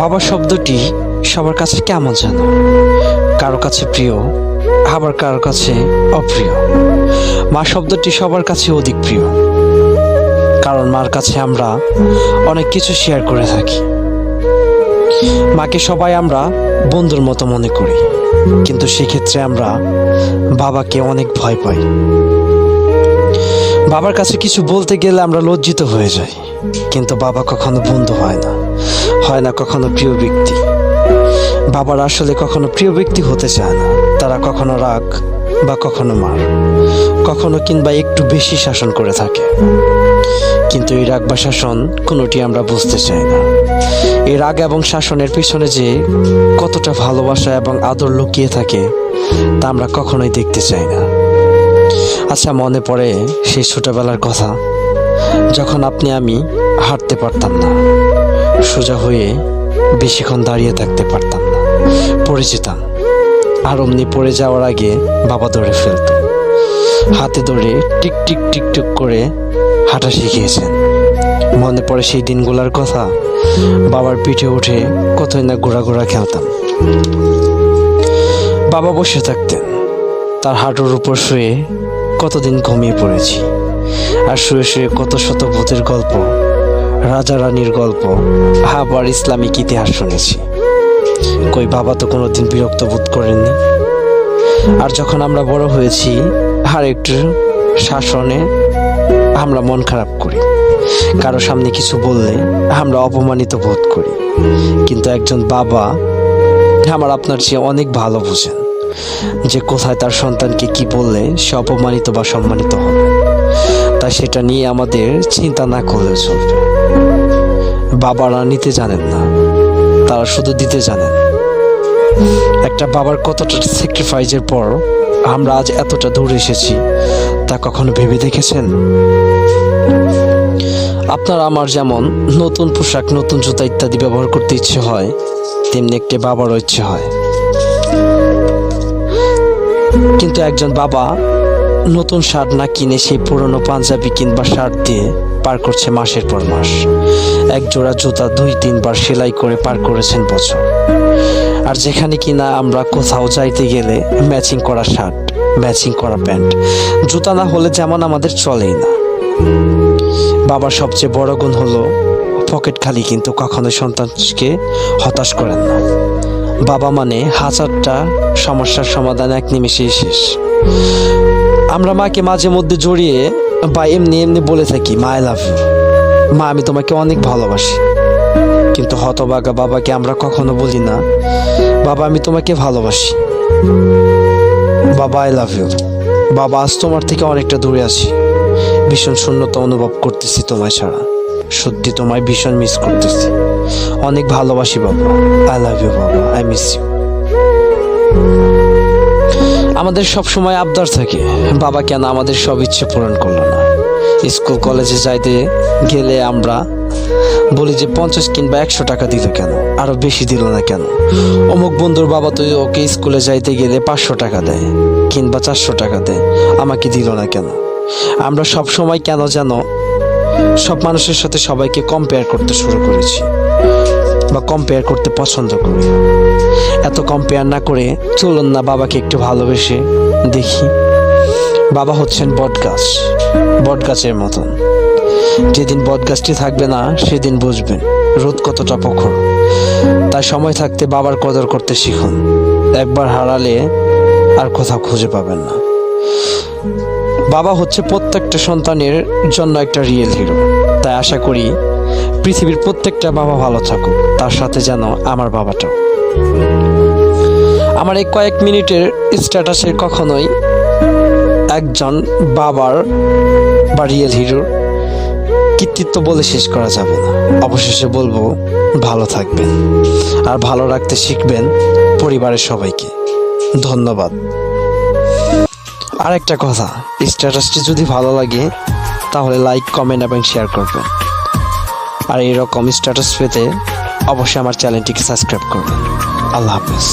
বাবা শব্দটি সবার কাছে কেমন যেন, কারো কাছে প্রিয়, আবার কারো কাছে অপ্রিয়। মা শব্দটি সবার কাছে অধিক প্রিয়, কারণ মার কাছে আমরা অনেক কিছু শেয়ার করে থাকি। মাকে সবাই আমরা বন্ধুর মতো মনে করি, কিন্তু সেক্ষেত্রে আমরা বাবাকে অনেক ভয় পাই। বাবার কাছে কিছু বলতে গেলে আমরা লজ্জিত হয়ে যাই, কিন্তু বাবা কখনো বন্ধু হয় না কখনো প্রিয় ব্যক্তি। বাবারা আসলে কখনো প্রিয় ব্যক্তি হতে চায় না। তারা কখনো রাগ বা কখনো মার, কখনো কিংবা একটু বেশি শাসন করে থাকে। কিন্তু এই রাগ বা শাসন কোনোটি আমরা বুঝতে চাই না। এই রাগ এবং শাসনের পিছনে যে কতটা ভালোবাসা এবং আদর লুকিয়ে থাকে তা আমরা কখনোই দেখতে চাই না। আচ্ছা, মনে পড়ে সেই ছোটবেলার কথা, যখন আপনি আমি হাঁটতে পারতাম না, সোজা হয়ে বেশিক্ষণ দাঁড়িয়ে থাকতে পারতাম না, পড়ে যেতাম। আর অমনি পড়ে যাওয়ার আগে বাবা ধরে ফেলতো, হাতে ধরে টিক টিক টিক টিক করে হাঁটা শিখিয়েছেন। মনে পড়ে সেই দিনগুলোর কথা, বাবার পিঠে উঠে কতই না ঘোরা খেলতাম। বাবা বসে থাকতেন, তার হাঁটুর উপর শুয়ে কতদিন ঘুমিয়ে পড়েছি। আর শুয়ে শুয়ে কত শত ভূতের গল্প, রাজা রানীর গল্প, আবার ইসলামিক ইতিহাস শুনেছি। কই বাবা তো কোনোদিন বিরক্ত বোধ করেননি। আর যখন আমরা বড় হয়েছি, আর একটু শাসনে আমরা মন খারাপ করি, কারো সামনে কিছু বললে আমরা অপমানিত বোধ করি। কিন্তু একজন বাবা আমার আপনার চেয়ে অনেক ভালো বোঝেন যে কোথায় তার সন্তানকে কি বললে সে অপমানিত বা সম্মানিত হবে। তাই সেটা নিয়ে আমাদের চিন্তা না করলেও চলবে। বাবারা নিতে জানেন না, তারা শুধু দিতে জানেন। একটা বাবার কতটা স্যাক্রিফাইসের পর আমরা আজ এতটা দূর এসেছি, তা কখনো ভেবে দেখেছেন? আপনার আমার যেমন নতুন পোশাক, নতুন জুতা ইত্যাদি ব্যবহার করতে ইচ্ছে হয়, তেমনি একটি বাবারও ইচ্ছে হয়। কিন্তু একজন বাবা নতুন শার্ট না কিনে সেই পুরনো পাঞ্জাবি কিংবা শার্ট দিয়ে পার করছে মাসের পর মাস। এক জোড়া জুতা 2-3 বার সেলাই করে পার করেছেন বছর। আর যেখানে কিনা আমরা কোথাও যাইতে গেলে ম্যাচিং করা শার্ট, ম্যাচিং করা প্যান্ট, জুতা না হলে যেমন আমাদের চলেই না। বাবার সবচেয়ে বড় গুণ হলো পকেট খালি, কিন্তু কখনোই সন্তানকে হতাশ করেন না। বাবা মানে হাজারটা সমস্যার সমাধান এক নিমেষেই শেষ। আমরা মাকে মাঝে মধ্যে জড়িয়ে বা এমনি বলে থাকি, মা আই লাভ ইউ, মা আমি তোমাকে অনেক ভালোবাসি। কিন্তু হতভাগা বাবাকে আমরা কখনো বলি না, বাবা আমি তোমাকে ভালোবাসি, বাবা আই লাভ ইউ, বাবা আজ তোমার থেকে অনেকটা দূরে আছি, ভীষণ শূন্যতা অনুভব করতেছি তোমায় ছাড়া, সত্যি তোমায় ভীষণ মিস করতেছি, অনেক ভালোবাসি বাবা, আই লাভ ইউ বাবা, আই মিস ইউ। আমাদের সব সময় আবদার থাকে, বাবা কেন আমাদের সব ইচ্ছে পূরণ করলো না। স্কুল কলেজে যাইতে গেলে আমরা বলি যে 50 কিংবা 100 টাকা দিল কেন, আরো বেশি দিল না কেন। অমুক বন্ধুর বাবা তো ওকে স্কুলে যাইতে গেলে 500 টাকা দেয় কিংবা 400 টাকা দেয়, আমাকে দিল না কেন। আমরা সব সময় কেন যেন সব মানুষের সাথে সবাইকে কম্পেয়ার করতে শুরু করেছি বা কম্পেয়ার করতে পছন্দ করি। এত কম্পেয়ার না করে চলুন না বাবাকে একটু ভালোবেসে দেখি। বাবা হচ্ছেন বটগাছের মতন। যেদিন বটগাছটি থাকবে না সেদিন বুঝবেন রোদ কতটা প্রখর। তাই সময় থাকতে বাবার কদর করতে শিখুন। একবার হারালে আর কোথাও খুঁজে পাবেন না। বাবা হচ্ছে প্রত্যেকটা সন্তানের জন্য একটা রিয়েল হিরো। তাই আশা করি পৃথিবীর প্রত্যেকটা বাবা ভালো থাকুক, তার সাথে যেন আমার বাবাটাও। আমার এই কয়েক মিনিটের স্ট্যাটাসে কখনোই একজন বাবার বা রিয়েল হিরোর কৃতিত্ব বলে শেষ করা যাবে না। অবশেষে বলবো, ভালো থাকবেন আর ভালো রাখতে শিখবেন পরিবারের সবাইকে। ধন্যবাদ। আর একটা কথা, স্ট্যাটাসটি যদি ভালো লাগে তাহলে লাইক, কমেন্ট এবং শেয়ার করবেন। আর এরকম স্ট্যাটাস পেতে অবশ্যই আমার চ্যানেলটিকে সাবস্ক্রাইব করবেন। আল্লাহ হাফেজ।